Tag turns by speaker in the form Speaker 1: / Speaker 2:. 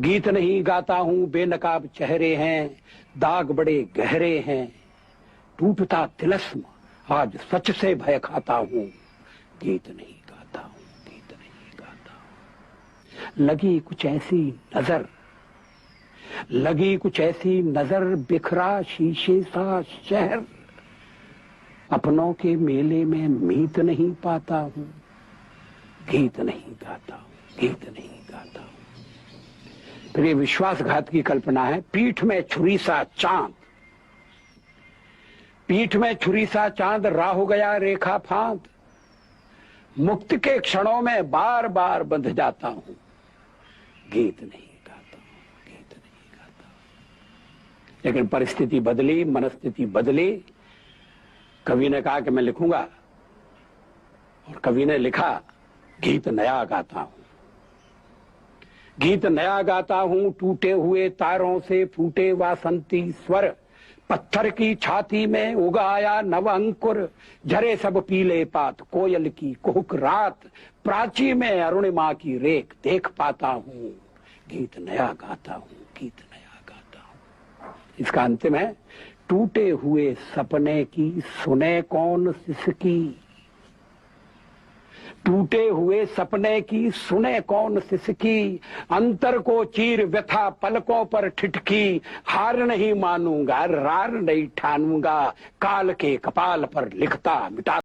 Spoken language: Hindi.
Speaker 1: गीत नहीं गाता हूं, बेनकाब चेहरे हैं, दाग बड़े गहरे हैं, टूटता तिलस्म आज सच से भय खाता हूं। गीत नहीं गाता हूं, गीत नहीं गाता हूं। लगी कुछ ऐसी नजर, लगी कुछ ऐसी नजर, बिखरा शीशे सा शहर, अपनों के मेले में मीत नहीं पाता हूं। गीत नहीं गाता हूं, गीत नहीं गाता हूं। फिर ये विश्वासघात की कल्पना है। पीठ में छुरी सा चांद, पीठ में छुरी सा चांद, राह गया रेखा फांद, मुक्त के क्षणों में बार बार बंध जाता हूं। गीत नहीं गाता हूं, गीत नहीं गाता हूं। लेकिन परिस्थिति बदली, मनस्थिति बदली। कवि ने कहा कि मैं लिखूंगा, और कवि ने लिखा, गीत नया गाता हूं, गीत नया गाता हूं। टूटे हुए तारों से फूटे वासंती स्वर, पत्थर की छाती में उगाया नव अंकुर, झरे सब पीले पात, कोयल की कुहुक रात, प्राची में अरुणिमा की रेख देख पाता हूं। गीत नया गाता हूं, गीत नया गाता हूं। इसका अंतिम है, टूटे हुए सपने की सुने कौन सिसकी, टूटे हुए सपने की सुने कौन सिसकी, अंतर को चीर व्यथा पलकों पर ठिठकी, हार नहीं मानूंगा, रार नहीं ठानूंगा, काल के कपाल पर लिखता मिटा